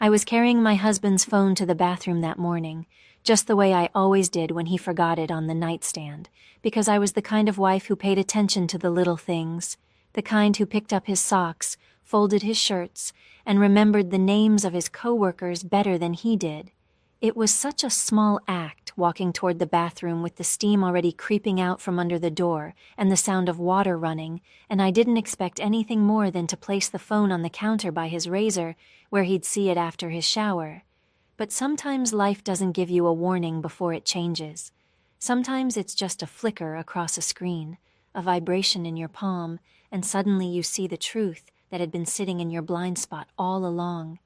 I was carrying my husband's phone to the bathroom that morning, just the way I always did when he forgot it on the nightstand, because I was the kind of wife who paid attention to the little things, the kind who picked up his socks, folded his shirts, and remembered the names of his coworkers better than he did. It was such a small act walking toward the bathroom with the steam already creeping out from under the door and the sound of water running, and I didn't expect anything more than to place the phone on the counter by his razor, where he'd see it after his shower. But sometimes life doesn't give you a warning before it changes. Sometimes it's just a flicker across a screen, a vibration in your palm, and suddenly you see the truth that had been sitting in your blind spot all along.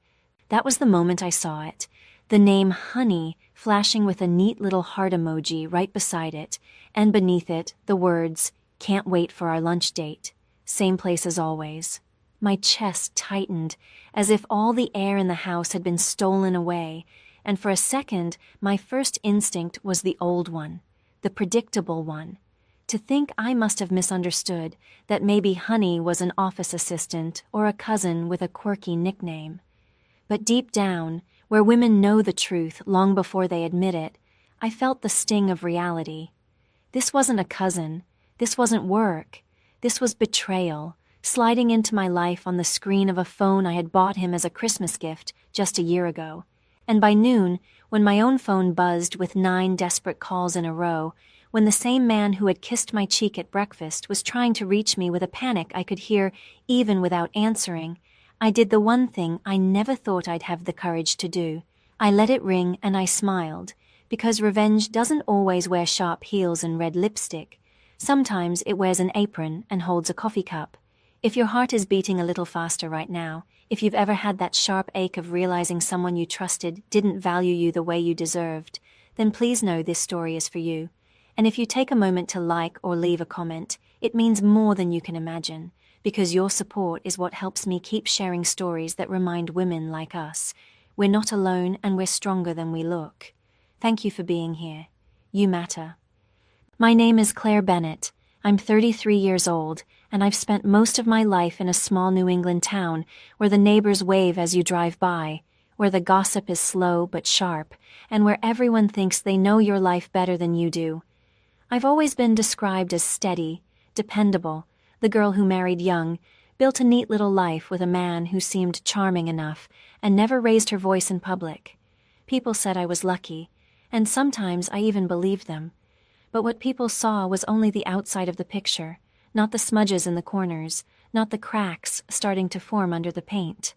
That was the moment I saw it. The name Honey flashing with a neat little heart emoji right beside it, and beneath it, the words, "Can't wait for our lunch date. Same place as always." My chest tightened, as if all the air in the house had been stolen away, and for a second, my first instinct was the old one, the predictable one. To think I must have misunderstood, that maybe Honey was an office assistant or a cousin with a quirky nickname. But deep down, where women know the truth long before they admit it, I felt the sting of reality. This wasn't a cousin. This wasn't work. This was betrayal, sliding into my life on the screen of a phone I had bought him as a Christmas gift just a year ago. And by noon, when my own phone buzzed with 9 desperate calls in a row, when the same man who had kissed my cheek at breakfast was trying to reach me with a panic I could hear even without answering, I did the one thing I never thought I'd have the courage to do. I let it ring and I smiled, because revenge doesn't always wear sharp heels and red lipstick. Sometimes it wears an apron and holds a coffee cup. If your heart is beating a little faster right now, if you've ever had that sharp ache of realizing someone you trusted didn't value you the way you deserved, then please know this story is for you. And if you take a moment to like or leave a comment, it means more than you can imagine, because your support is what helps me keep sharing stories that remind women like us. We're not alone and we're stronger than we look. Thank you for being here. You matter. My name is Claire Bennett. I'm 33 years old, and I've spent most of my life in a small New England town where the neighbors wave as you drive by, where the gossip is slow but sharp, and where everyone thinks they know your life better than you do. I've always been described as steady, dependable, the girl who married young, built a neat little life with a man who seemed charming enough, and never raised her voice in public. People said I was lucky, and sometimes I even believed them. But what people saw was only the outside of the picture, not the smudges in the corners, not the cracks starting to form under the paint.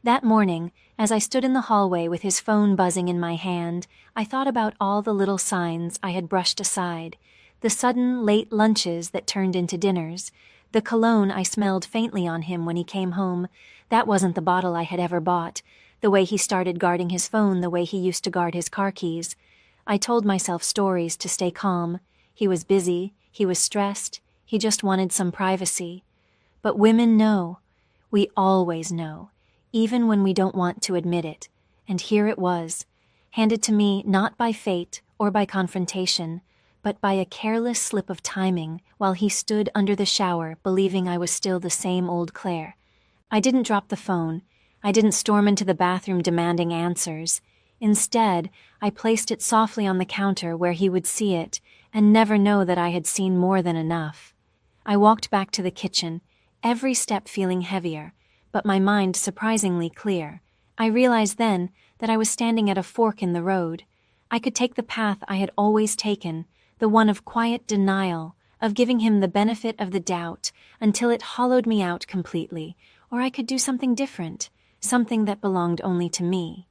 That morning, as I stood in the hallway with his phone buzzing in my hand, I thought about all the little signs I had brushed aside, the sudden late lunches that turned into dinners, the cologne I smelled faintly on him when he came home. That wasn't the bottle I had ever bought, the way he started guarding his phone the way he used to guard his car keys. I told myself stories to stay calm. He was busy, he was stressed, he just wanted some privacy. But women know. We always know, even when we don't want to admit it. And here it was, handed to me not by fate or by confrontation, but by a careless slip of timing while he stood under the shower believing I was still the same old Claire. I didn't drop the phone. I didn't storm into the bathroom demanding answers. Instead, I placed it softly on the counter where he would see it and never know that I had seen more than enough. I walked back to the kitchen, every step feeling heavier, but my mind surprisingly clear. I realized then that I was standing at a fork in the road. I could take the path I had always taken, the one of quiet denial, of giving him the benefit of the doubt until it hollowed me out completely, or I could do something different, something that belonged only to me.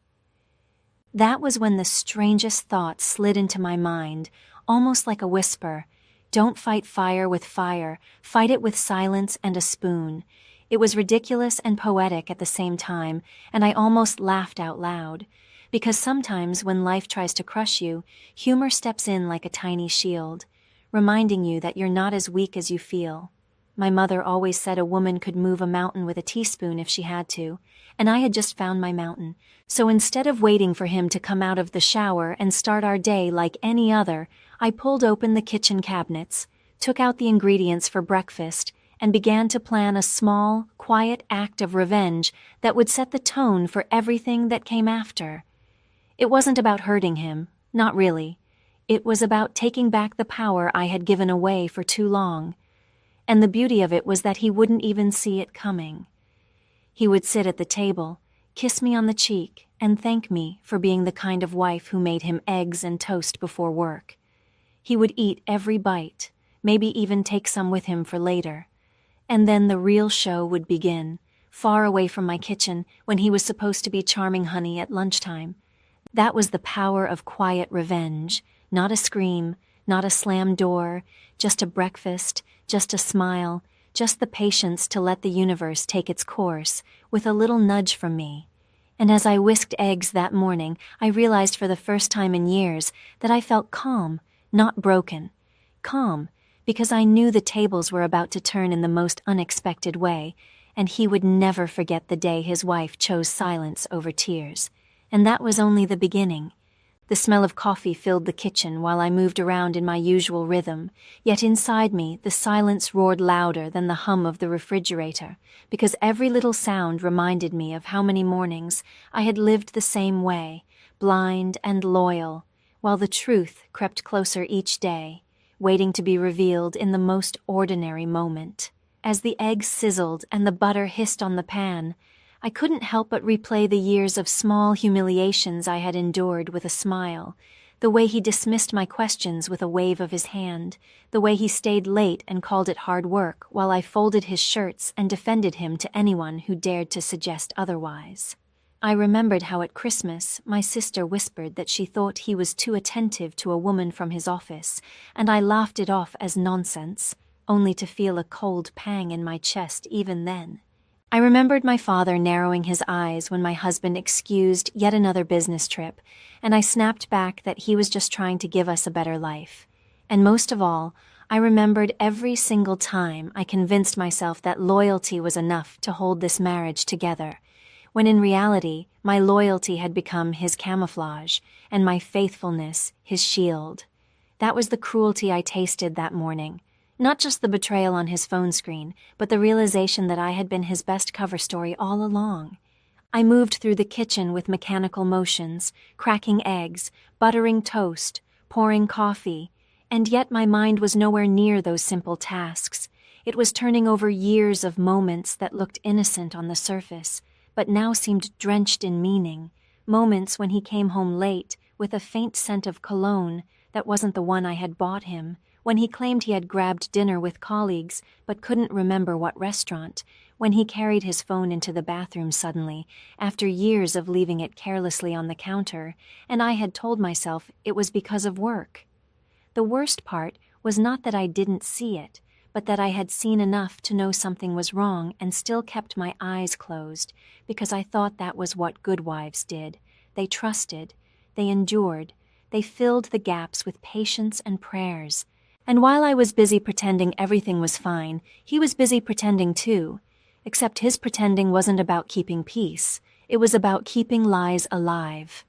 That was when the strangest thought slid into my mind, almost like a whisper. Don't fight fire with fire, fight it with silence and a spoon. It was ridiculous and poetic at the same time, and I almost laughed out loud. Because sometimes when life tries to crush you, humor steps in like a tiny shield, reminding you that you're not as weak as you feel. My mother always said a woman could move a mountain with a teaspoon if she had to, and I had just found my mountain. So instead of waiting for him to come out of the shower and start our day like any other, I pulled open the kitchen cabinets, took out the ingredients for breakfast, and began to plan a small, quiet act of revenge that would set the tone for everything that came after. It wasn't about hurting him, not really. It was about taking back the power I had given away for too long. And the beauty of it was that he wouldn't even see it coming. He would sit at the table, kiss me on the cheek, and thank me for being the kind of wife who made him eggs and toast before work. He would eat every bite, maybe even take some with him for later. And then the real show would begin, far away from my kitchen when he was supposed to be charming Honey at lunchtime. That was the power of quiet revenge, not a scream, not a slammed door, just a breakfast, just a smile, just the patience to let the universe take its course, with a little nudge from me. And as I whisked eggs that morning, I realized for the first time in years that I felt calm, not broken. Calm, because I knew the tables were about to turn in the most unexpected way, and he would never forget the day his wife chose silence over tears. And that was only the beginning. The smell of coffee filled the kitchen while I moved around in my usual rhythm, yet inside me the silence roared louder than the hum of the refrigerator, because every little sound reminded me of how many mornings I had lived the same way, blind and loyal, while the truth crept closer each day, waiting to be revealed in the most ordinary moment. As the eggs sizzled and the butter hissed on the pan, I couldn't help but replay the years of small humiliations I had endured with a smile, the way he dismissed my questions with a wave of his hand, the way he stayed late and called it hard work while I folded his shirts and defended him to anyone who dared to suggest otherwise. I remembered how at Christmas my sister whispered that she thought he was too attentive to a woman from his office, and I laughed it off as nonsense, only to feel a cold pang in my chest even then. I remembered my father narrowing his eyes when my husband excused yet another business trip, and I snapped back that he was just trying to give us a better life. And most of all, I remembered every single time I convinced myself that loyalty was enough to hold this marriage together, when in reality, my loyalty had become his camouflage, and my faithfulness his shield. That was the cruelty I tasted that morning. Not just the betrayal on his phone screen, but the realization that I had been his best cover story all along. I moved through the kitchen with mechanical motions, cracking eggs, buttering toast, pouring coffee, and yet my mind was nowhere near those simple tasks. It was turning over years of moments that looked innocent on the surface, but now seemed drenched in meaning, moments when he came home late with a faint scent of cologne that wasn't the one I had bought him, when he claimed he had grabbed dinner with colleagues but couldn't remember what restaurant, when he carried his phone into the bathroom suddenly, after years of leaving it carelessly on the counter, and I had told myself it was because of work. The worst part was not that I didn't see it, but that I had seen enough to know something was wrong and still kept my eyes closed, because I thought that was what good wives did. They trusted, they endured, they filled the gaps with patience and prayers. And while I was busy pretending everything was fine, he was busy pretending too. Except his pretending wasn't about keeping peace. It was about keeping lies alive.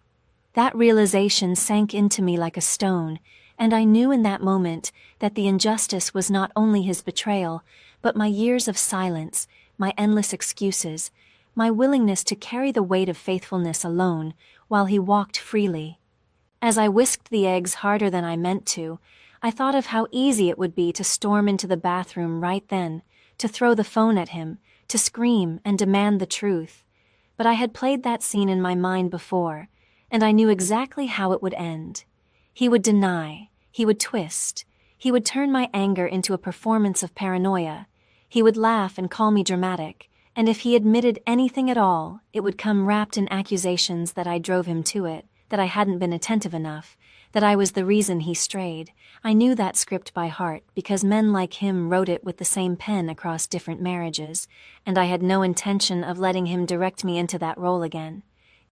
That realization sank into me like a stone, and I knew in that moment that the injustice was not only his betrayal, but my years of silence, my endless excuses, my willingness to carry the weight of faithfulness alone while he walked freely. As I whisked the eggs harder than I meant to, I thought of how easy it would be to storm into the bathroom right then, to throw the phone at him, to scream and demand the truth. But I had played that scene in my mind before, and I knew exactly how it would end. He would deny, he would twist, he would turn my anger into a performance of paranoia, he would laugh and call me dramatic, and if he admitted anything at all, it would come wrapped in accusations that I drove him to it, that I hadn't been attentive enough, that I was the reason he strayed. I knew that script by heart because men like him wrote it with the same pen across different marriages, and I had no intention of letting him direct me into that role again.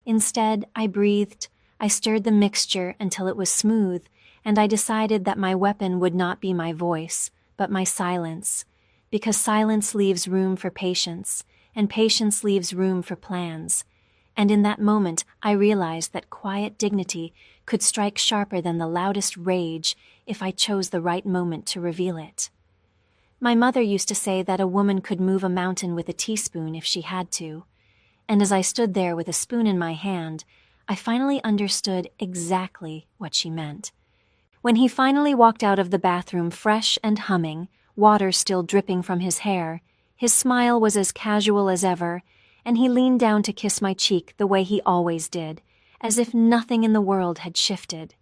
Instead, I breathed, I stirred the mixture until it was smooth, and I decided that my weapon would not be my voice, but my silence, because silence leaves room for patience, and patience leaves room for plans. And in that moment, I realized that quiet dignity could strike sharper than the loudest rage if I chose the right moment to reveal it. My mother used to say that a woman could move a mountain with a teaspoon if she had to. And as I stood there with a spoon in my hand, I finally understood exactly what she meant. When he finally walked out of the bathroom fresh and humming, water still dripping from his hair, his smile was as casual as ever, and he leaned down to kiss my cheek the way he always did, as if nothing in the world had shifted.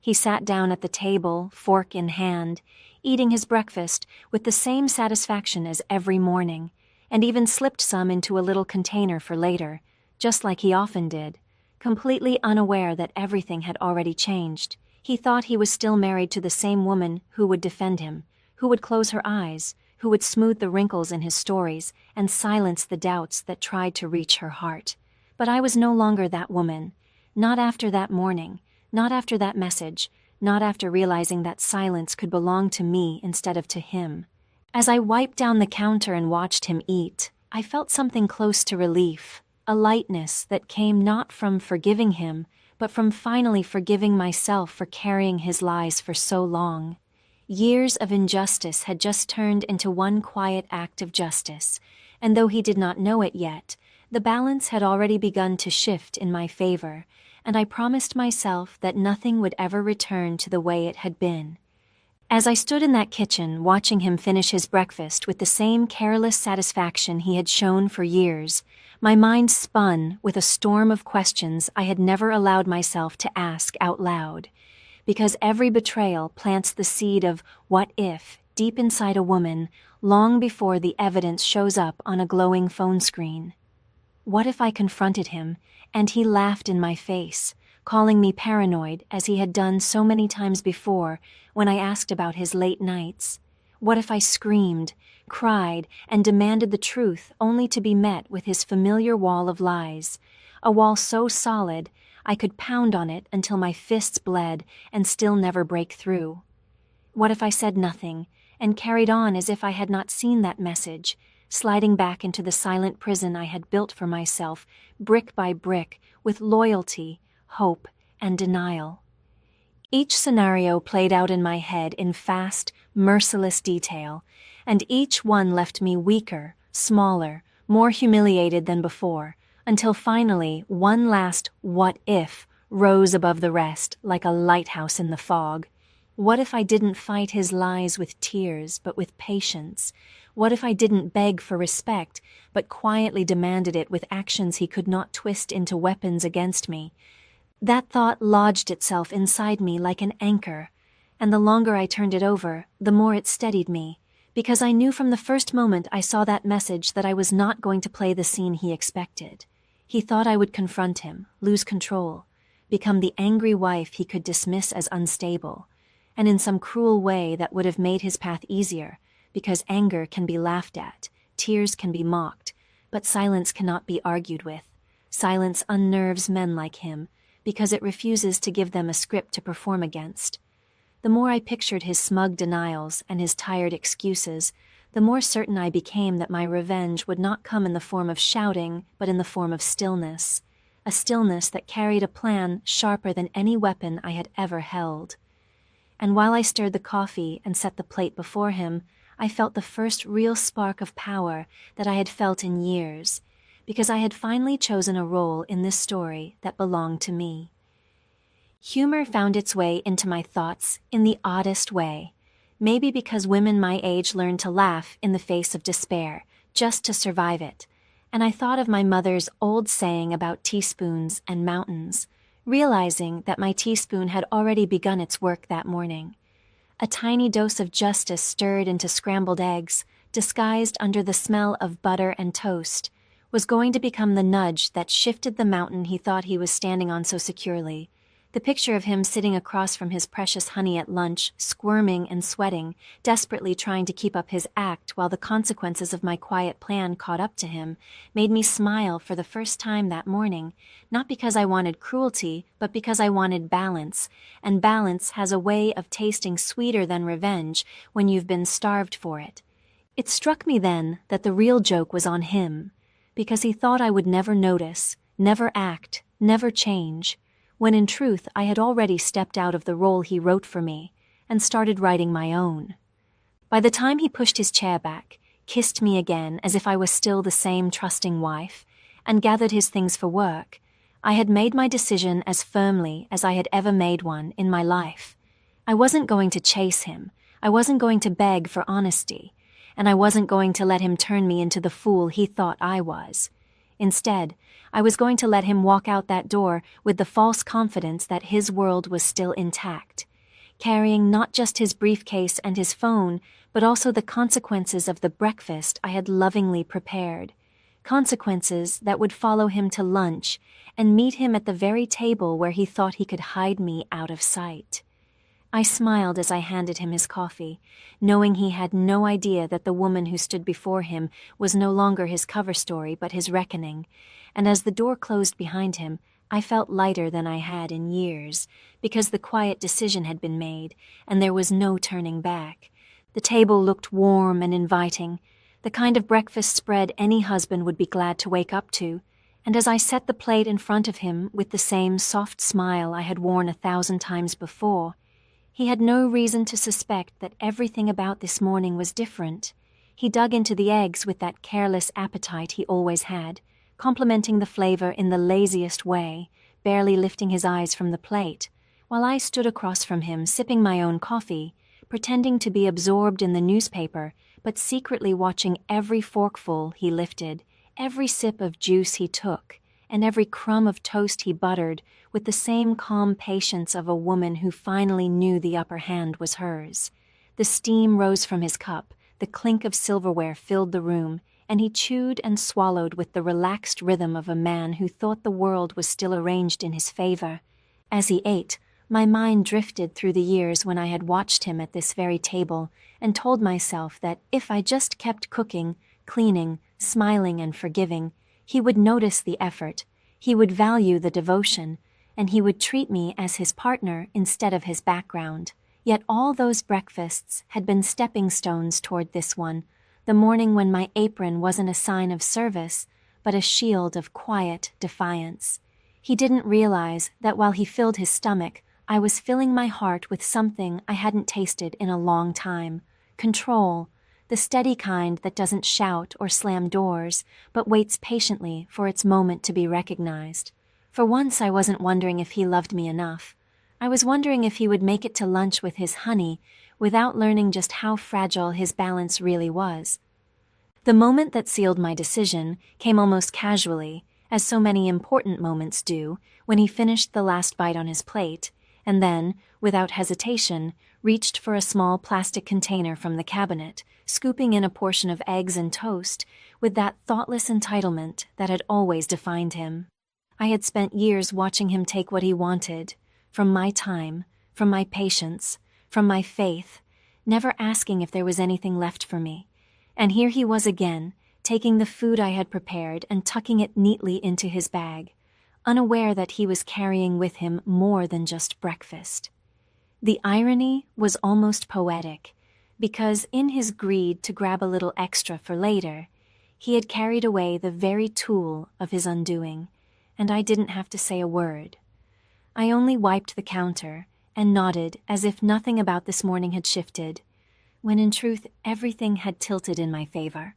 He sat down at the table, fork in hand, eating his breakfast with the same satisfaction as every morning, and even slipped some into a little container for later, just like he often did, completely unaware that everything had already changed. He thought he was still married to the same woman who would defend him, who would close her eyes, who would smooth the wrinkles in his stories and silence the doubts that tried to reach her heart. But I was no longer that woman, not after that morning, not after that message, not after realizing that silence could belong to me instead of to him. As I wiped down the counter and watched him eat, I felt something close to relief, a lightness that came not from forgiving him, but from finally forgiving myself for carrying his lies for so long. Years of injustice had just turned into one quiet act of justice, and though he did not know it yet, the balance had already begun to shift in my favor, and I promised myself that nothing would ever return to the way it had been. As I stood in that kitchen watching him finish his breakfast with the same careless satisfaction he had shown for years, my mind spun with a storm of questions I had never allowed myself to ask out loud. Because every betrayal plants the seed of what if deep inside a woman long before the evidence shows up on a glowing phone screen. What if I confronted him and he laughed in my face, calling me paranoid as he had done so many times before when I asked about his late nights? What if I screamed, cried, and demanded the truth only to be met with his familiar wall of lies, a wall so solid I could pound on it until my fists bled and still never break through? What if I said nothing and carried on as if I had not seen that message, sliding back into the silent prison I had built for myself, brick by brick, with loyalty, hope, and denial? Each scenario played out in my head in fast, merciless detail, and each one left me weaker, smaller, more humiliated than before, until finally one last what if rose above the rest like a lighthouse in the fog. What if I didn't fight his lies with tears but with patience? What if I didn't beg for respect but quietly demanded it with actions he could not twist into weapons against me? That thought lodged itself inside me like an anchor, and the longer I turned it over, the more it steadied me, because I knew from the first moment I saw that message that I was not going to play the scene he expected. He thought I would confront him, lose control, become the angry wife he could dismiss as unstable, and in some cruel way that would have made his path easier, because anger can be laughed at, tears can be mocked, but silence cannot be argued with. Silence unnerves men like him, because it refuses to give them a script to perform against. The more I pictured his smug denials and his tired excuses, the more certain I became that my revenge would not come in the form of shouting, but in the form of stillness, a stillness that carried a plan sharper than any weapon I had ever held. And while I stirred the coffee and set the plate before him, I felt the first real spark of power that I had felt in years, because I had finally chosen a role in this story that belonged to me. Humor found its way into my thoughts in the oddest way. Maybe because women my age learned to laugh in the face of despair, just to survive it. And I thought of my mother's old saying about teaspoons and mountains, realizing that my teaspoon had already begun its work that morning. A tiny dose of justice stirred into scrambled eggs, disguised under the smell of butter and toast, was going to become the nudge that shifted the mountain he thought he was standing on so securely. The picture of him sitting across from his precious honey at lunch, squirming and sweating, desperately trying to keep up his act while the consequences of my quiet plan caught up to him, made me smile for the first time that morning, not because I wanted cruelty, but because I wanted balance, and balance has a way of tasting sweeter than revenge when you've been starved for it. It struck me then that the real joke was on him, because he thought I would never notice, never act, never change, when in truth I had already stepped out of the role he wrote for me and started writing my own. By the time he pushed his chair back, kissed me again as if I were still the same trusting wife, and gathered his things for work, I had made my decision as firmly as I had ever made one in my life. I wasn't going to chase him, I wasn't going to beg for honesty, and I wasn't going to let him turn me into the fool he thought I was. Instead, I was going to let him walk out that door with the false confidence that his world was still intact, carrying not just his briefcase and his phone, but also the consequences of the breakfast I had lovingly prepared. Consequences that would follow him to lunch and meet him at the very table where he thought he could hide me out of sight. I smiled as I handed him his coffee, knowing he had no idea that the woman who stood before him was no longer his cover story but his reckoning, and as the door closed behind him, I felt lighter than I had in years, because the quiet decision had been made, and there was no turning back. The table looked warm and inviting, the kind of breakfast spread any husband would be glad to wake up to, and as I set the plate in front of him with the same soft smile I had worn 1,000 times before, he had no reason to suspect that everything about this morning was different. He dug into the eggs with that careless appetite he always had, complimenting the flavor in the laziest way, barely lifting his eyes from the plate, while I stood across from him sipping my own coffee, pretending to be absorbed in the newspaper, but secretly watching every forkful he lifted, every sip of juice he took, and every crumb of toast he buttered with the same calm patience of a woman who finally knew the upper hand was hers. The steam rose from his cup, the clink of silverware filled the room, and he chewed and swallowed with the relaxed rhythm of a man who thought the world was still arranged in his favor. As he ate, my mind drifted through the years when I had watched him at this very table and told myself that if I just kept cooking, cleaning, smiling and forgiving, he would notice the effort, he would value the devotion, and he would treat me as his partner instead of his background. Yet all those breakfasts had been stepping stones toward this one, the morning when my apron wasn't a sign of service, but a shield of quiet defiance. He didn't realize that while he filled his stomach, I was filling my heart with something I hadn't tasted in a long time: control, the steady kind that doesn't shout or slam doors, but waits patiently for its moment to be recognized. For once I wasn't wondering if he loved me enough. I was wondering if he would make it to lunch with his honey without learning just how fragile his balance really was. The moment that sealed my decision came almost casually, as so many important moments do, when he finished the last bite on his plate, and then, without hesitation, reached for a small plastic container from the cabinet, scooping in a portion of eggs and toast with that thoughtless entitlement that had always defined him. I had spent years watching him take what he wanted, from my time, from my patience, from my faith, never asking if there was anything left for me. And here he was again, taking the food I had prepared and tucking it neatly into his bag, unaware that he was carrying with him more than just breakfast. The irony was almost poetic, because in his greed to grab a little extra for later, he had carried away the very tool of his undoing, and I didn't have to say a word. I only wiped the counter and nodded as if nothing about this morning had shifted, when in truth everything had tilted in my favor.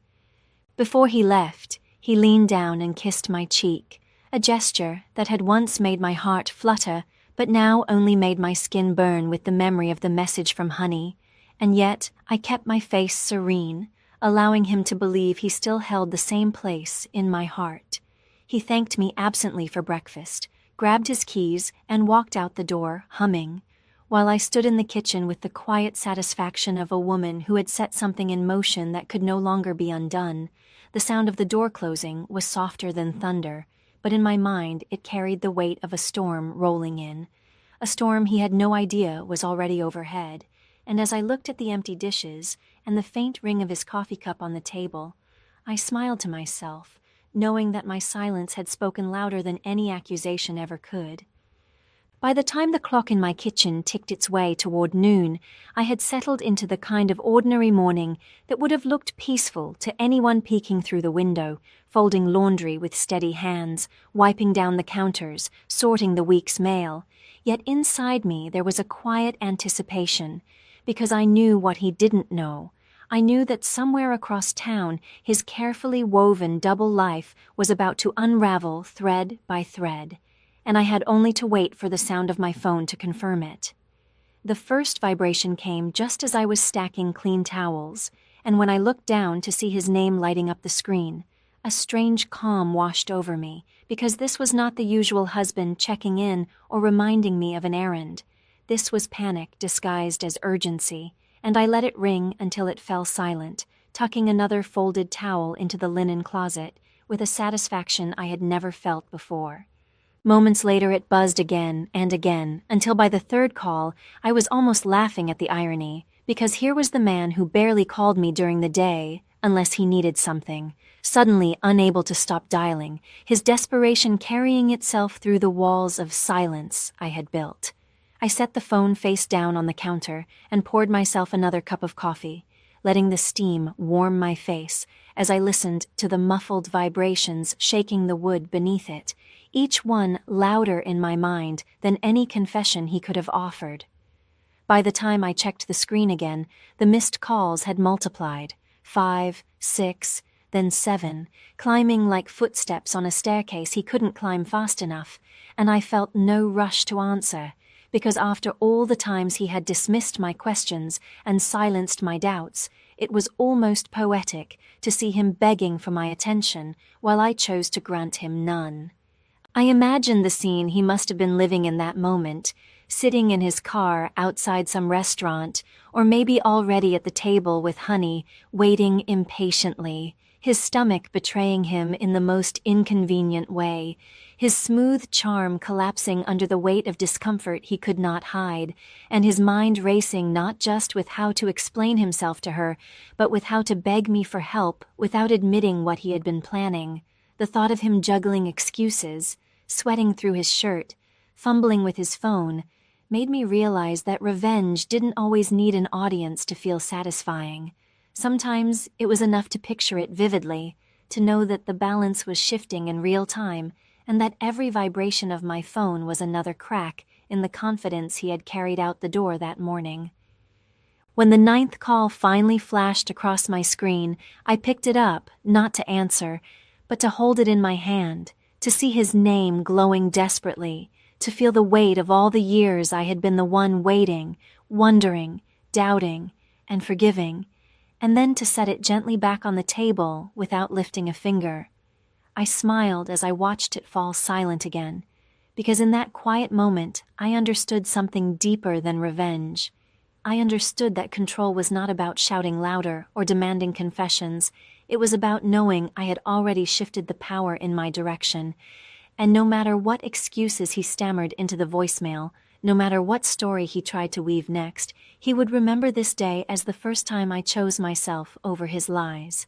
Before he left, he leaned down and kissed my cheek, a gesture that had once made my heart flutter, but now only made my skin burn with the memory of the message from Honey, and yet I kept my face serene, allowing him to believe he still held the same place in my heart. He thanked me absently for breakfast, grabbed his keys, and walked out the door, humming, while I stood in the kitchen with the quiet satisfaction of a woman who had set something in motion that could no longer be undone. The sound of the door closing was softer than thunder, but in my mind it carried the weight of a storm rolling in, a storm he had no idea was already overhead, and as I looked at the empty dishes and the faint ring of his coffee cup on the table, I smiled to myself, knowing that my silence had spoken louder than any accusation ever could. By the time the clock in my kitchen ticked its way toward noon, I had settled into the kind of ordinary morning that would have looked peaceful to anyone peeking through the window, folding laundry with steady hands, wiping down the counters, sorting the week's mail. Yet inside me there was a quiet anticipation, because I knew what he didn't know, I knew that somewhere across town, his carefully woven double life was about to unravel thread by thread, and I had only to wait for the sound of my phone to confirm it. The first vibration came just as I was stacking clean towels, and when I looked down to see his name lighting up the screen, a strange calm washed over me, because this was not the usual husband checking in or reminding me of an errand. This was panic disguised as urgency, and I let it ring until it fell silent, tucking another folded towel into the linen closet with a satisfaction I had never felt before. Moments later it buzzed again and again, until by the third call I was almost laughing at the irony, because here was the man who barely called me during the day, unless he needed something, suddenly unable to stop dialing, his desperation carrying itself through the walls of silence I had built. I set the phone face down on the counter and poured myself another cup of coffee, letting the steam warm my face as I listened to the muffled vibrations shaking the wood beneath it, each one louder in my mind than any confession he could have offered. By the time I checked the screen again, the missed calls had multiplied, 5, 6, then 7, climbing like footsteps on a staircase he couldn't climb fast enough, and I felt no rush to answer, because after all the times he had dismissed my questions and silenced my doubts, it was almost poetic to see him begging for my attention while I chose to grant him none. I imagined the scene he must have been living in that moment, sitting in his car outside some restaurant, or maybe already at the table with Honey, waiting impatiently, his stomach betraying him in the most inconvenient way, his smooth charm collapsing under the weight of discomfort he could not hide, and his mind racing not just with how to explain himself to her, but with how to beg me for help without admitting what he had been planning. The thought of him juggling excuses, sweating through his shirt, fumbling with his phone, made me realize that revenge didn't always need an audience to feel satisfying. Sometimes it was enough to picture it vividly, to know that the balance was shifting in real time, and that every vibration of my phone was another crack in the confidence he had carried out the door that morning. When the 9th call finally flashed across my screen, I picked it up, not to answer, but to hold it in my hand, to see his name glowing desperately, to feel the weight of all the years I had been the one waiting, wondering, doubting, and forgiving, and then to set it gently back on the table without lifting a finger. I smiled as I watched it fall silent again, because in that quiet moment I understood something deeper than revenge. I understood that control was not about shouting louder or demanding confessions. It was about knowing I had already shifted the power in my direction, and no matter what excuses he stammered into the voicemail, no matter what story he tried to weave next, he would remember this day as the first time I chose myself over his lies.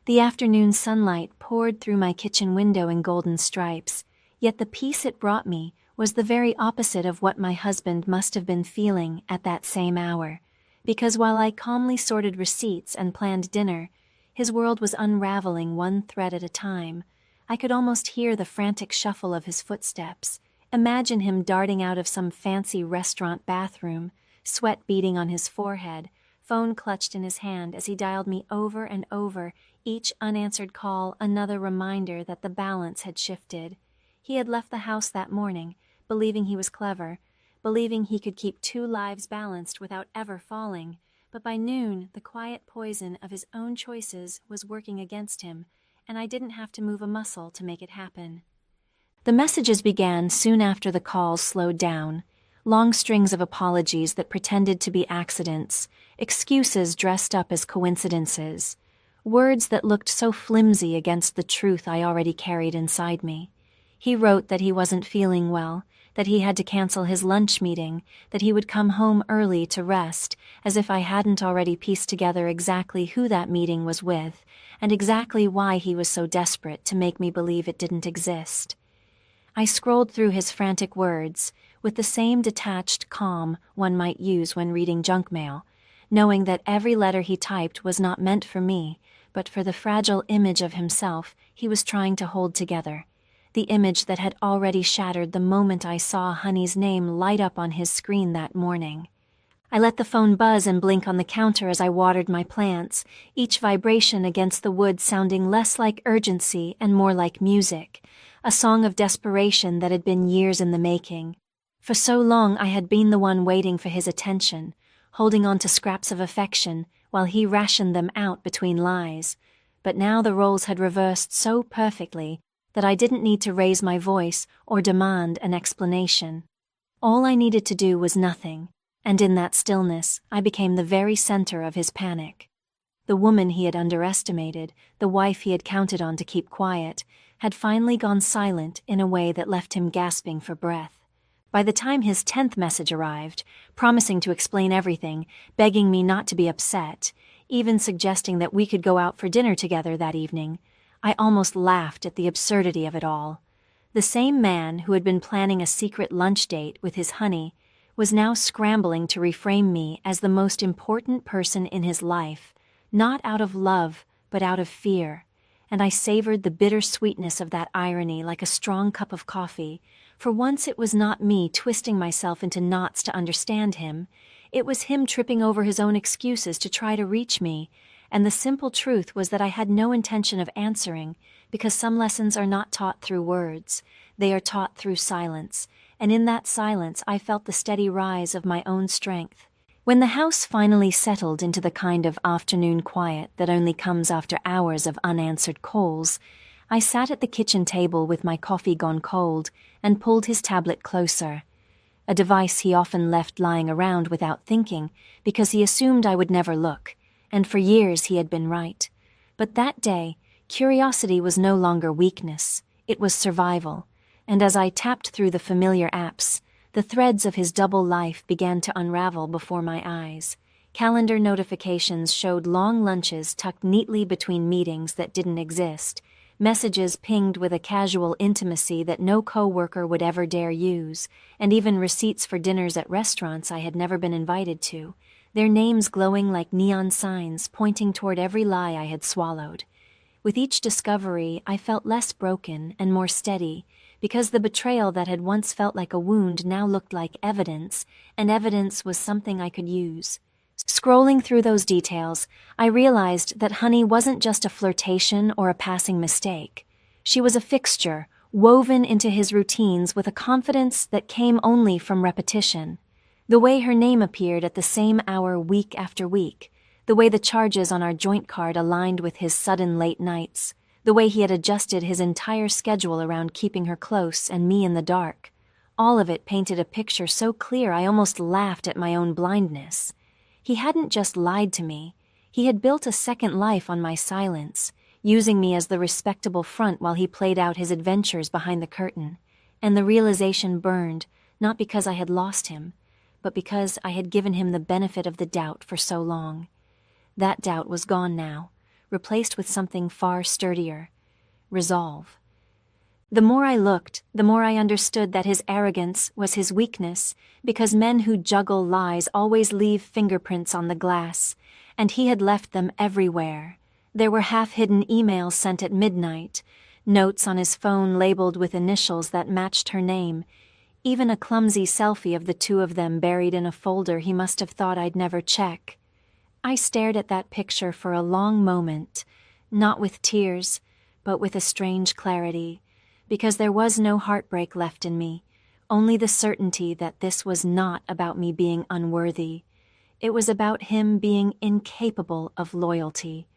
The afternoon sunlight poured through my kitchen window in golden stripes, yet the peace it brought me was the very opposite of what my husband must have been feeling at that same hour, because while I calmly sorted receipts and planned dinner, his world was unraveling one thread at a time. I could almost hear the frantic shuffle of his footsteps, imagine him darting out of some fancy restaurant bathroom, sweat beading on his forehead, phone clutched in his hand as he dialed me over and over, each unanswered call another reminder that the balance had shifted. He had left the house that morning, believing he was clever, believing he could keep 2 lives balanced without ever falling, but by noon the quiet poison of his own choices was working against him, and I didn't have to move a muscle to make it happen. The messages began soon after the calls slowed down, long strings of apologies that pretended to be accidents, excuses dressed up as coincidences, words that looked so flimsy against the truth I already carried inside me. He wrote that he wasn't feeling well, that he had to cancel his lunch meeting, that he would come home early to rest, as if I hadn't already pieced together exactly who that meeting was with, and exactly why he was so desperate to make me believe it didn't exist. I scrolled through his frantic words, with the same detached calm one might use when reading junk mail, knowing that every letter he typed was not meant for me, but for the fragile image of himself he was trying to hold together, the image that had already shattered the moment I saw Honey's name light up on his screen that morning. I let the phone buzz and blink on the counter as I watered my plants, each vibration against the wood sounding less like urgency and more like music, a song of desperation that had been years in the making. For so long I had been the one waiting for his attention, holding on to scraps of affection while he rationed them out between lies. But now the roles had reversed so perfectly that I didn't need to raise my voice or demand an explanation. All I needed to do was nothing, and in that stillness I became the very center of his panic. The woman he had underestimated, the wife he had counted on to keep quiet, had finally gone silent in a way that left him gasping for breath. By the time his 10th message arrived, promising to explain everything, begging me not to be upset, even suggesting that we could go out for dinner together that evening, I almost laughed at the absurdity of it all. The same man who had been planning a secret lunch date with his honey was now scrambling to reframe me as the most important person in his life, not out of love, but out of fear. And I savored the bitter sweetness of that irony like a strong cup of coffee. For once it was not me twisting myself into knots to understand him. It was him tripping over his own excuses to try to reach me, and the simple truth was that I had no intention of answering, because some lessons are not taught through words, they are taught through silence, and in that silence I felt the steady rise of my own strength. When the house finally settled into the kind of afternoon quiet that only comes after hours of unanswered calls, I sat at the kitchen table with my coffee gone cold and pulled his tablet closer, a device he often left lying around without thinking because he assumed I would never look, and for years he had been right. But that day, curiosity was no longer weakness, it was survival, and as I tapped through the familiar apps, the threads of his double life began to unravel before my eyes. Calendar notifications showed long lunches tucked neatly between meetings that didn't exist, messages pinged with a casual intimacy that no coworker would ever dare use, and even receipts for dinners at restaurants I had never been invited to, their names glowing like neon signs pointing toward every lie I had swallowed. With each discovery, I felt less broken and more steady, because the betrayal that had once felt like a wound now looked like evidence, and evidence was something I could use. Scrolling through those details, I realized that Honey wasn't just a flirtation or a passing mistake. She was a fixture, woven into his routines with a confidence that came only from repetition. The way her name appeared at the same hour week after week, the way the charges on our joint card aligned with his sudden late nights, the way he had adjusted his entire schedule around keeping her close and me in the dark. All of it painted a picture so clear I almost laughed at my own blindness. He hadn't just lied to me, he had built a second life on my silence, using me as the respectable front while he played out his adventures behind the curtain. And the realization burned, not because I had lost him, but because I had given him the benefit of the doubt for so long. That doubt was gone now, replaced with something far sturdier: resolve. The more I looked, the more I understood that his arrogance was his weakness, because men who juggle lies always leave fingerprints on the glass, and he had left them everywhere. There were half-hidden emails sent at midnight, notes on his phone labeled with initials that matched her name, even a clumsy selfie of the two of them buried in a folder he must have thought I'd never check. I stared at that picture for a long moment, not with tears, but with a strange clarity, because there was no heartbreak left in me, only the certainty that this was not about me being unworthy. It was about him being incapable of loyalty.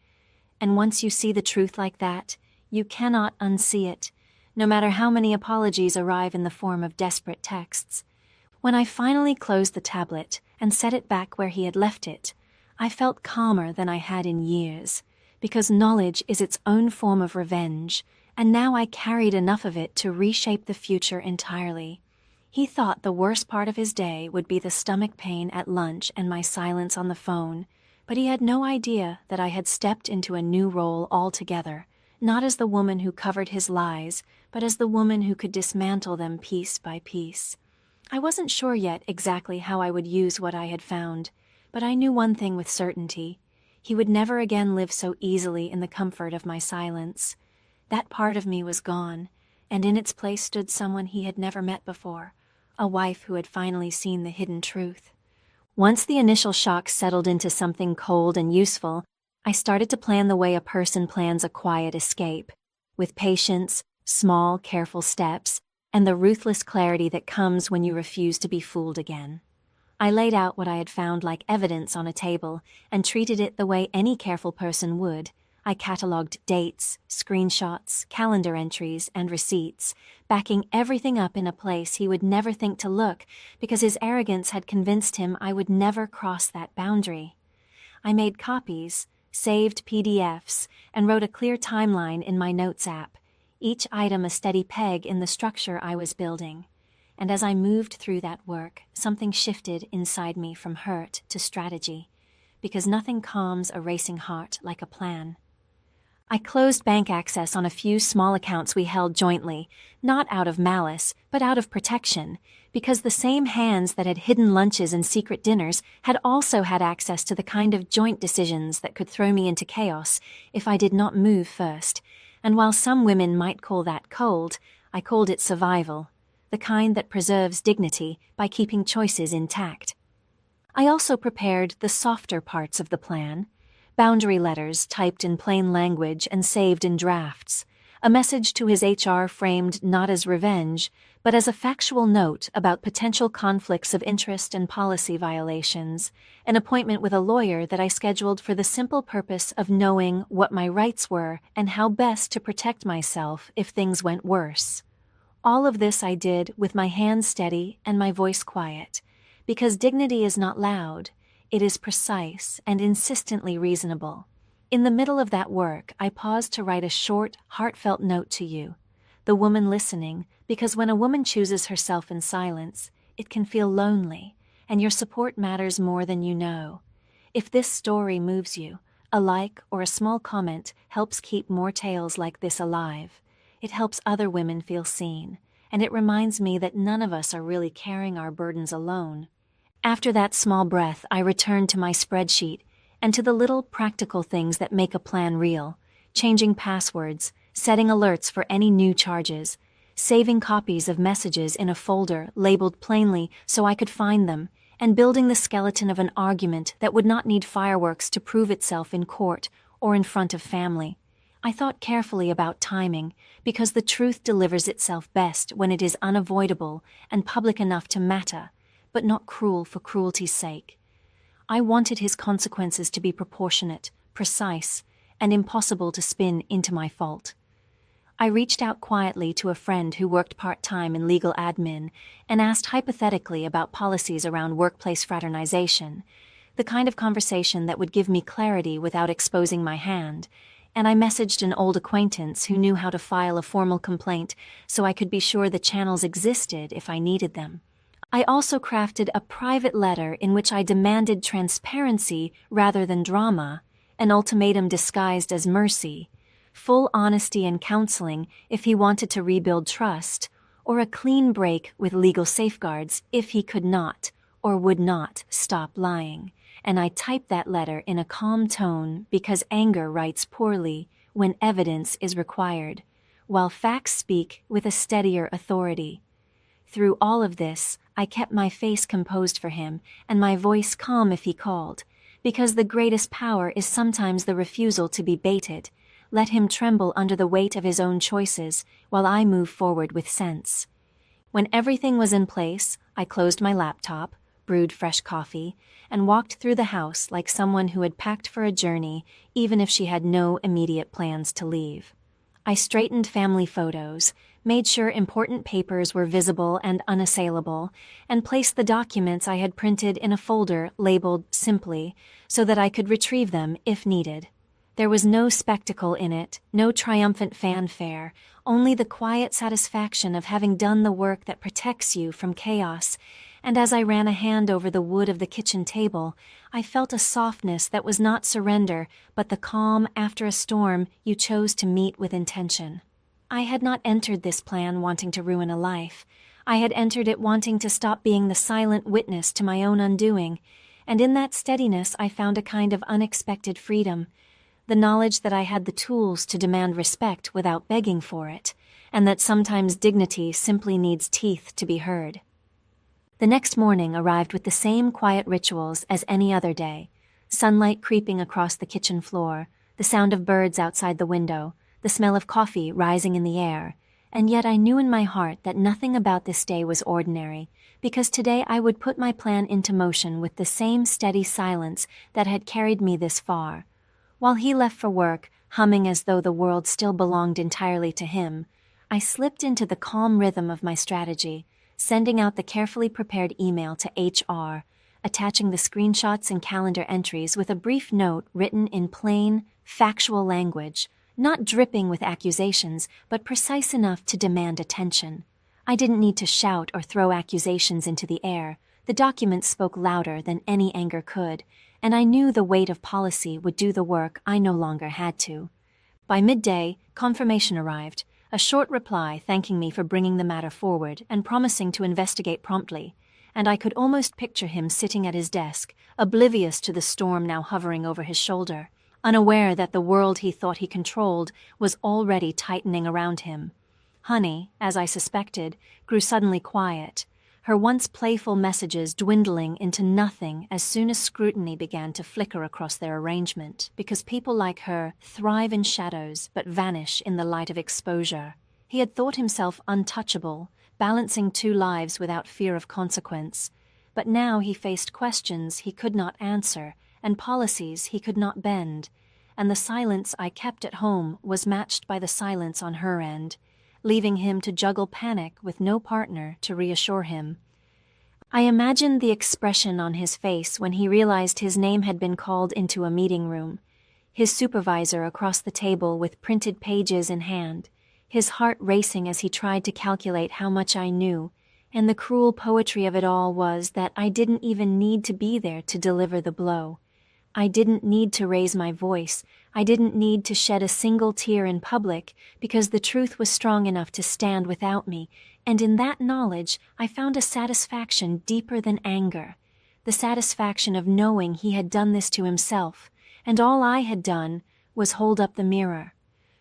And once you see the truth like that, you cannot unsee it, no matter how many apologies arrive in the form of desperate texts. When I finally closed the tablet and set it back where he had left it, I felt calmer than I had in years, because knowledge is its own form of revenge, and now I carried enough of it to reshape the future entirely. He thought the worst part of his day would be the stomach pain at lunch and my silence on the phone, but he had no idea that I had stepped into a new role altogether, not as the woman who covered his lies, but as the woman who could dismantle them piece by piece. I wasn't sure yet exactly how I would use what I had found, but I knew one thing with certainty: he would never again live so easily in the comfort of my silence. That part of me was gone, and in its place stood someone he had never met before, a wife who had finally seen the hidden truth. Once the initial shock settled into something cold and useful, I started to plan the way a person plans a quiet escape, with patience, small, careful steps, and the ruthless clarity that comes when you refuse to be fooled again. I laid out what I had found like evidence on a table and treated it the way any careful person would. I catalogued dates, screenshots, calendar entries, and receipts, backing everything up in a place he would never think to look because his arrogance had convinced him I would never cross that boundary. I made copies, saved PDFs, and wrote a clear timeline in my notes app, each item a steady peg in the structure I was building. And as I moved through that work, something shifted inside me from hurt to strategy, because nothing calms a racing heart like a plan. I closed bank access on a few small accounts we held jointly, not out of malice, but out of protection, because the same hands that had hidden lunches and secret dinners had also had access to the kind of joint decisions that could throw me into chaos if I did not move first. And while some women might call that cold, I called it survival, the kind that preserves dignity by keeping choices intact. I also prepared the softer parts of the plan, boundary letters typed in plain language and saved in drafts, a message to his HR framed not as revenge, but as a factual note about potential conflicts of interest and policy violations, an appointment with a lawyer that I scheduled for the simple purpose of knowing what my rights were and how best to protect myself if things went worse. All of this I did with my hands steady and my voice quiet, because dignity is not loud, it is precise and insistently reasonable. In the middle of that work, I paused to write a short, heartfelt note to you, the woman listening, because when a woman chooses herself in silence, it can feel lonely, and your support matters more than you know. If this story moves you, a like or a small comment helps keep more tales like this alive. It helps other women feel seen, and it reminds me that none of us are really carrying our burdens alone. After that small breath, I returned to my spreadsheet and to the little practical things that make a plan real, changing passwords, setting alerts for any new charges, saving copies of messages in a folder labeled plainly so I could find them, and building the skeleton of an argument that would not need fireworks to prove itself in court or in front of family. I thought carefully about timing, because the truth delivers itself best when it is unavoidable and public enough to matter, but not cruel for cruelty's sake. I wanted his consequences to be proportionate, precise, and impossible to spin into my fault. I reached out quietly to a friend who worked part-time in legal admin and asked hypothetically about policies around workplace fraternization, the kind of conversation that would give me clarity without exposing my hand, and I messaged an old acquaintance who knew how to file a formal complaint so I could be sure the channels existed if I needed them. I also crafted a private letter in which I demanded transparency rather than drama, an ultimatum disguised as mercy, full honesty and counseling if he wanted to rebuild trust, or a clean break with legal safeguards if he could not or would not stop lying. And I typed that letter in a calm tone because anger writes poorly when evidence is required, while facts speak with a steadier authority. Through all of this, I kept my face composed for him and my voice calm if he called, because the greatest power is sometimes the refusal to be baited. Let him tremble under the weight of his own choices while I move forward with sense. When everything was in place, I closed my laptop, brewed fresh coffee, and walked through the house like someone who had packed for a journey even if she had no immediate plans to leave. I straightened family photos, made sure important papers were visible and unassailable, and placed the documents I had printed in a folder labeled simply so that I could retrieve them if needed. There was no spectacle in it, no triumphant fanfare, only the quiet satisfaction of having done the work that protects you from chaos. And as I ran a hand over the wood of the kitchen table, I felt a softness that was not surrender, but the calm after a storm you chose to meet with intention. I had not entered this plan wanting to ruin a life. I had entered it wanting to stop being the silent witness to my own undoing, and in that steadiness I found a kind of unexpected freedom, the knowledge that I had the tools to demand respect without begging for it, and that sometimes dignity simply needs teeth to be heard. The next morning arrived with the same quiet rituals as any other day: sunlight creeping across the kitchen floor, the sound of birds outside the window, the smell of coffee rising in the air. And yet I knew in my heart that nothing about this day was ordinary, because today I would put my plan into motion with the same steady silence that had carried me this far. While he left for work, humming as though the world still belonged entirely to him, I slipped into the calm rhythm of my strategy, sending out the carefully prepared email to HR, attaching the screenshots and calendar entries with a brief note written in plain, factual language, not dripping with accusations, but precise enough to demand attention. I didn't need to shout or throw accusations into the air. The document spoke louder than any anger could, and I knew the weight of policy would do the work I no longer had to. By midday, confirmation arrived, a short reply thanking me for bringing the matter forward and promising to investigate promptly, and I could almost picture him sitting at his desk, oblivious to the storm now hovering over his shoulder, unaware that the world he thought he controlled was already tightening around him. Honey, as I suspected, grew suddenly quiet, her once playful messages dwindling into nothing as soon as scrutiny began to flicker across their arrangement, because people like her thrive in shadows but vanish in the light of exposure. He had thought himself untouchable, balancing two lives without fear of consequence, but now he faced questions he could not answer and policies he could not bend, and the silence I kept at home was matched by the silence on her end, leaving him to juggle panic with no partner to reassure him. I imagined the expression on his face when he realized his name had been called into a meeting room, his supervisor across the table with printed pages in hand, his heart racing as he tried to calculate how much I knew, and the cruel poetry of it all was that I didn't even need to be there to deliver the blow. I didn't need to raise my voice. I didn't need to shed a single tear in public, because the truth was strong enough to stand without me, and in that knowledge I found a satisfaction deeper than anger, the satisfaction of knowing he had done this to himself, and all I had done was hold up the mirror.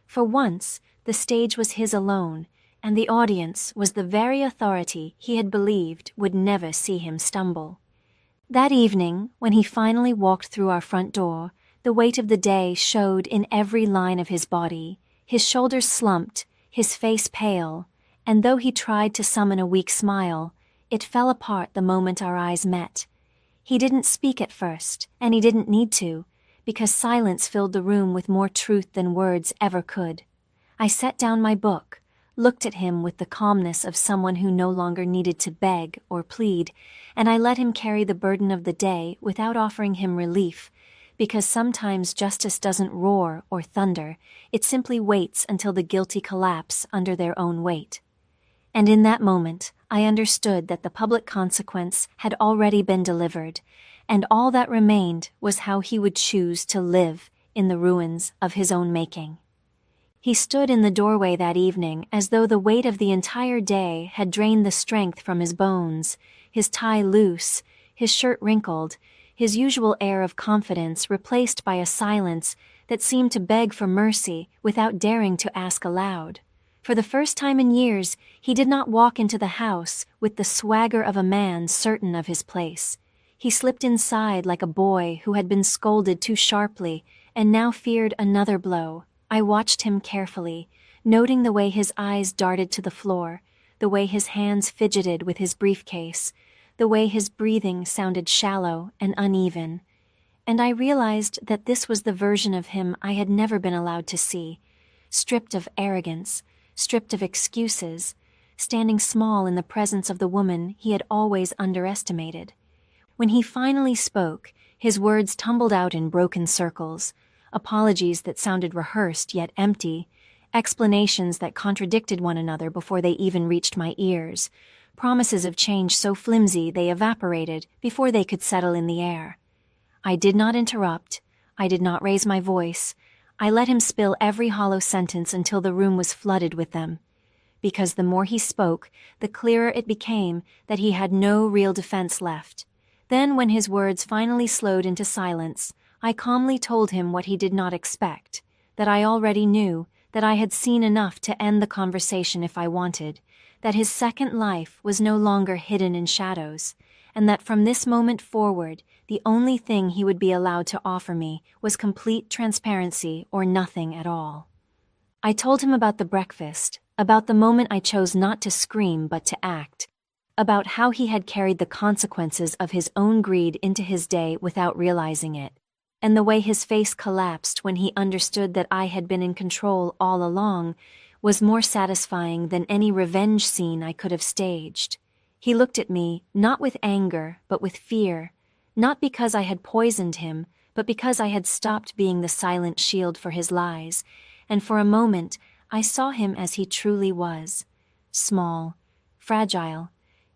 For once, the stage was his alone, and the audience was the very authority he had believed would never see him stumble. That evening, when he finally walked through our front door, the weight of the day showed in every line of his body, his shoulders slumped, his face pale, and though he tried to summon a weak smile, it fell apart the moment our eyes met. He didn't speak at first, and he didn't need to, because silence filled the room with more truth than words ever could. I set down my book, looked at him with the calmness of someone who no longer needed to beg or plead, and I let him carry the burden of the day without offering him relief, because sometimes justice doesn't roar or thunder, it simply waits until the guilty collapse under their own weight. And in that moment, I understood that the public consequence had already been delivered, and all that remained was how he would choose to live in the ruins of his own making. He stood in the doorway that evening as though the weight of the entire day had drained the strength from his bones, his tie loose, his shirt wrinkled, his usual air of confidence replaced by a silence that seemed to beg for mercy without daring to ask aloud. For the first time in years, he did not walk into the house with the swagger of a man certain of his place. He slipped inside like a boy who had been scolded too sharply and now feared another blow. I watched him carefully, noting the way his eyes darted to the floor, the way his hands fidgeted with his briefcase, the way his breathing sounded shallow and uneven. And I realized that this was the version of him I had never been allowed to see, stripped of arrogance, stripped of excuses, standing small in the presence of the woman he had always underestimated. When he finally spoke, his words tumbled out in broken circles, apologies that sounded rehearsed yet empty, explanations that contradicted one another before they even reached my ears, promises of change so flimsy they evaporated before they could settle in the air. I did not interrupt. I did not raise my voice. I let him spill every hollow sentence until the room was flooded with them. Because the more he spoke, the clearer it became that he had no real defense left. Then, when his words finally slowed into silence, I calmly told him what he did not expect, that I already knew, that I had seen enough to end the conversation if I wanted, that his second life was no longer hidden in shadows, and that from this moment forward, the only thing he would be allowed to offer me was complete transparency or nothing at all. I told him about the breakfast, about the moment I chose not to scream but to act, about how he had carried the consequences of his own greed into his day without realizing it, and the way his face collapsed when he understood that I had been in control all along was more satisfying than any revenge scene I could have staged. He looked at me, not with anger, but with fear, not because I had poisoned him, but because I had stopped being the silent shield for his lies, and for a moment I saw him as he truly was, small, fragile,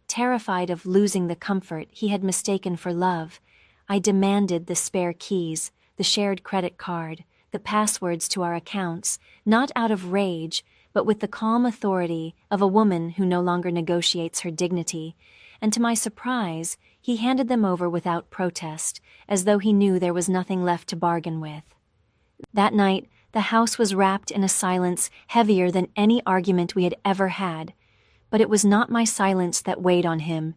terrified of losing the comfort he had mistaken for love. I demanded the spare keys, the shared credit card, the passwords to our accounts, not out of rage, but with the calm authority of a woman who no longer negotiates her dignity, and to my surprise, he handed them over without protest, as though he knew there was nothing left to bargain with. That night, the house was wrapped in a silence heavier than any argument we had ever had. But it was not my silence that weighed on him.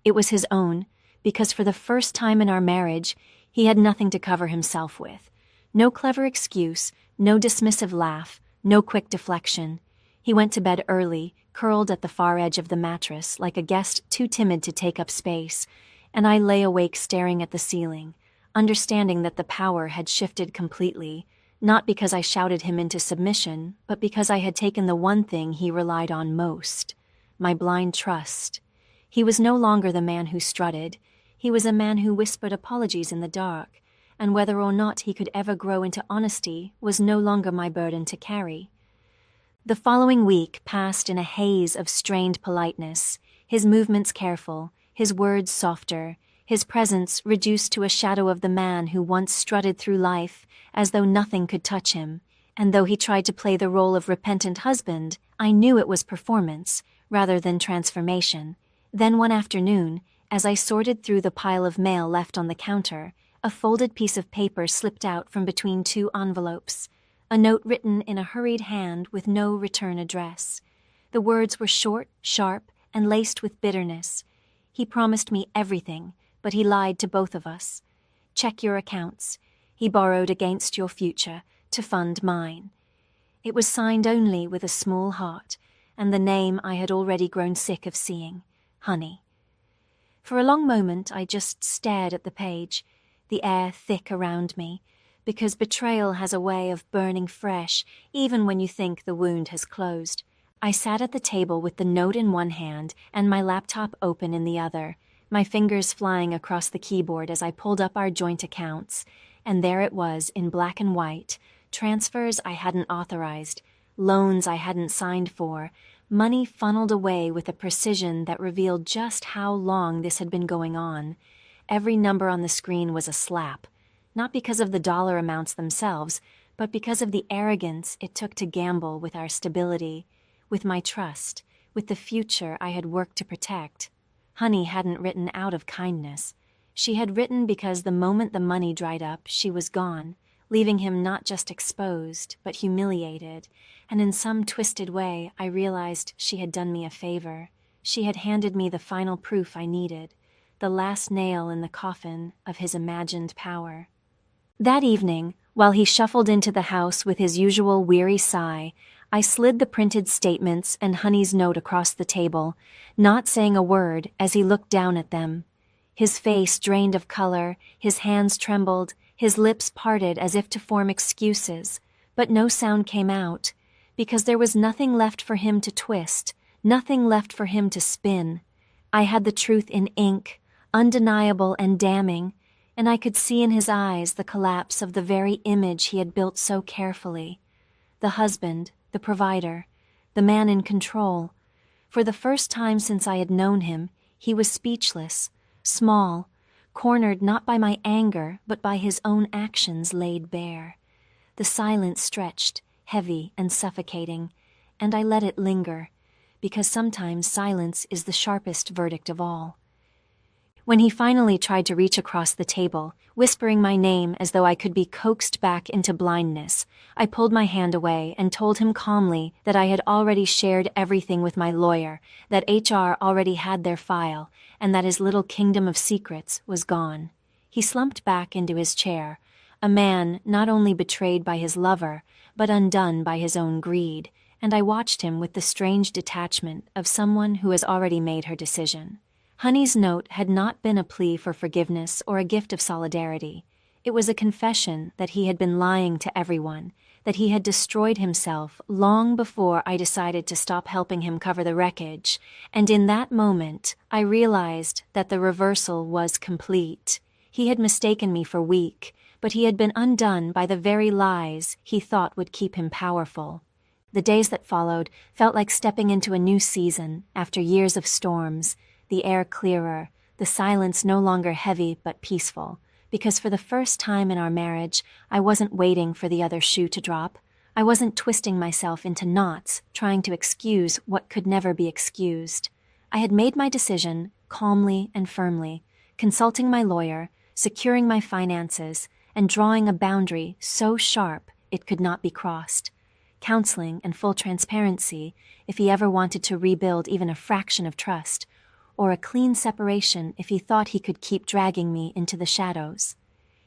It was his own, because for the first time in our marriage, he had nothing to cover himself with. No clever excuse, no dismissive laugh, no quick deflection. He went to bed early, curled at the far edge of the mattress like a guest too timid to take up space, and I lay awake staring at the ceiling, understanding that the power had shifted completely, not because I shouted him into submission, but because I had taken the one thing he relied on most. My blind trust. He was no longer the man who strutted. He was a man who whispered apologies in the dark, and whether or not he could ever grow into honesty was no longer my burden to carry. The following week passed in a haze of strained politeness, his movements careful, his words softer, his presence reduced to a shadow of the man who once strutted through life as though nothing could touch him, and though he tried to play the role of repentant husband, I knew it was performance rather than transformation. Then one afternoon, as I sorted through the pile of mail left on the counter, a folded piece of paper slipped out from between two envelopes, a note written in a hurried hand with no return address. The words were short, sharp, and laced with bitterness. He promised me everything, but he lied to both of us. Check your accounts. He borrowed against your future to fund mine. It was signed only with a small heart, and the name I had already grown sick of seeing, Honey. For a long moment I just stared at the page, the air thick around me, because betrayal has a way of burning fresh even when you think the wound has closed. I sat at the table with the note in one hand and my laptop open in the other, my fingers flying across the keyboard as I pulled up our joint accounts, and there it was in black and white, transfers I hadn't authorized, loans I hadn't signed for, money funneled away with a precision that revealed just how long this had been going on. Every number on the screen was a slap, not because of the dollar amounts themselves, but because of the arrogance it took to gamble with our stability, with my trust, with the future I had worked to protect. Honey hadn't written out of kindness. She had written because the moment the money dried up, she was gone, leaving him not just exposed, but humiliated, and in some twisted way I realized she had done me a favor. She had handed me the final proof I needed, the last nail in the coffin of his imagined power. That evening, while he shuffled into the house with his usual weary sigh, I slid the printed statements and Honey's note across the table, not saying a word as he looked down at them. His face drained of color, his hands trembled, his lips parted as if to form excuses, but no sound came out, because there was nothing left for him to twist, nothing left for him to spin. I had the truth in ink, undeniable and damning, and I could see in his eyes the collapse of the very image he had built so carefully. The husband, the provider, the man in control. For the first time since I had known him, he was speechless, small, cornered not by my anger, but by his own actions laid bare. The silence stretched, heavy and suffocating, and I let it linger, because sometimes silence is the sharpest verdict of all. When he finally tried to reach across the table, whispering my name as though I could be coaxed back into blindness, I pulled my hand away and told him calmly that I had already shared everything with my lawyer, that HR already had their file, and that his little kingdom of secrets was gone. He slumped back into his chair, a man not only betrayed by his lover, but undone by his own greed, and I watched him with the strange detachment of someone who has already made her decision. Honey's note had not been a plea for forgiveness or a gift of solidarity. It was a confession that he had been lying to everyone, that he had destroyed himself long before I decided to stop helping him cover the wreckage, and in that moment I realized that the reversal was complete. He had mistaken me for weak, but he had been undone by the very lies he thought would keep him powerful. The days that followed felt like stepping into a new season after years of storms, the air clearer, the silence no longer heavy but peaceful, because for the first time in our marriage, I wasn't waiting for the other shoe to drop. I wasn't twisting myself into knots, trying to excuse what could never be excused. I had made my decision, calmly and firmly, consulting my lawyer, securing my finances, and drawing a boundary so sharp it could not be crossed. Counseling and full transparency if he ever wanted to rebuild even a fraction of trust, or a clean separation if he thought he could keep dragging me into the shadows.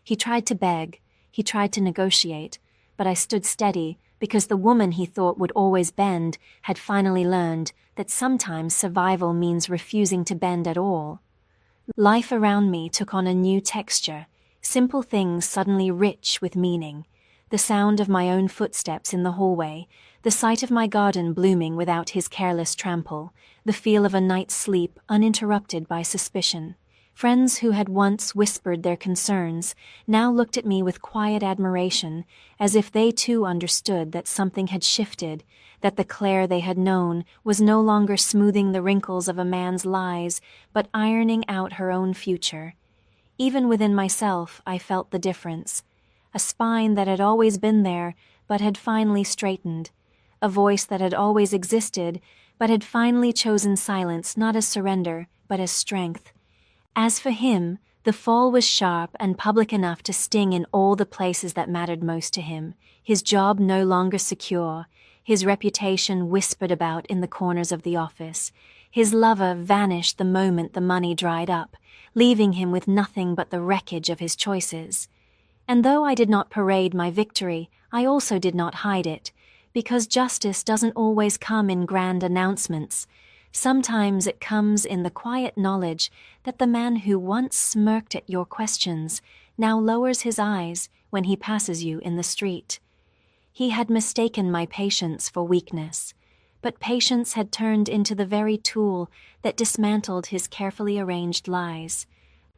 He tried to beg, he tried to negotiate, but I stood steady because the woman he thought would always bend had finally learned that sometimes survival means refusing to bend at all. Life around me took on a new texture, simple things suddenly rich with meaning. The sound of my own footsteps in the hallway, the sight of my garden blooming without his careless trample, the feel of a night's sleep uninterrupted by suspicion. Friends who had once whispered their concerns now looked at me with quiet admiration, as if they too understood that something had shifted, that the Claire they had known was no longer smoothing the wrinkles of a man's lies, but ironing out her own future. Even within myself, I felt the difference. A spine that had always been there, but had finally straightened. A voice that had always existed, but had finally chosen silence not as surrender, but as strength. As for him, the fall was sharp and public enough to sting in all the places that mattered most to him. His job no longer secure, his reputation whispered about in the corners of the office. His lover vanished the moment the money dried up, leaving him with nothing but the wreckage of his choices. And though I did not parade my victory, I also did not hide it, because justice doesn't always come in grand announcements. Sometimes it comes in the quiet knowledge that the man who once smirked at your questions now lowers his eyes when he passes you in the street. He had mistaken my patience for weakness, but patience had turned into the very tool that dismantled his carefully arranged lies.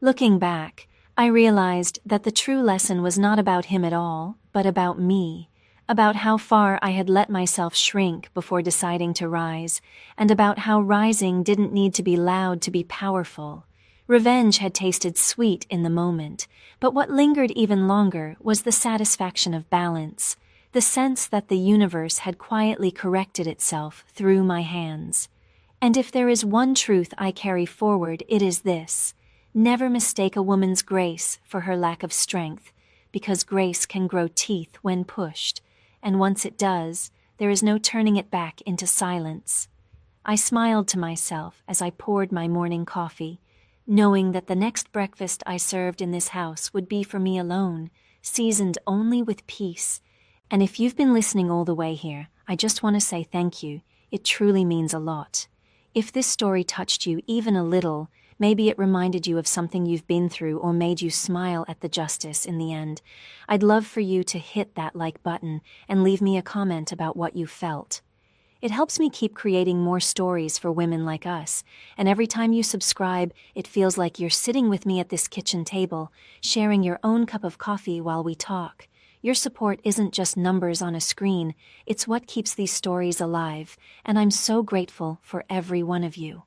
Looking back, I realized that the true lesson was not about him at all, but about me, about how far I had let myself shrink before deciding to rise, and about how rising didn't need to be loud to be powerful. Revenge had tasted sweet in the moment, but what lingered even longer was the satisfaction of balance, the sense that the universe had quietly corrected itself through my hands. And if there is one truth I carry forward, it is this: never mistake a woman's grace for her lack of strength, because grace can grow teeth when pushed, and once it does, there is no turning it back into silence. I smiled to myself as I poured my morning coffee, knowing that the next breakfast I served in this house would be for me alone, seasoned only with peace. And if you've been listening all the way here, I just want to say thank you. It truly means a lot. If this story touched you even a little, maybe it reminded you of something you've been through or made you smile at the justice in the end, I'd love for you to hit that like button and leave me a comment about what you felt. It helps me keep creating more stories for women like us, and every time you subscribe, it feels like you're sitting with me at this kitchen table, sharing your own cup of coffee while we talk. Your support isn't just numbers on a screen, it's what keeps these stories alive, and I'm so grateful for every one of you.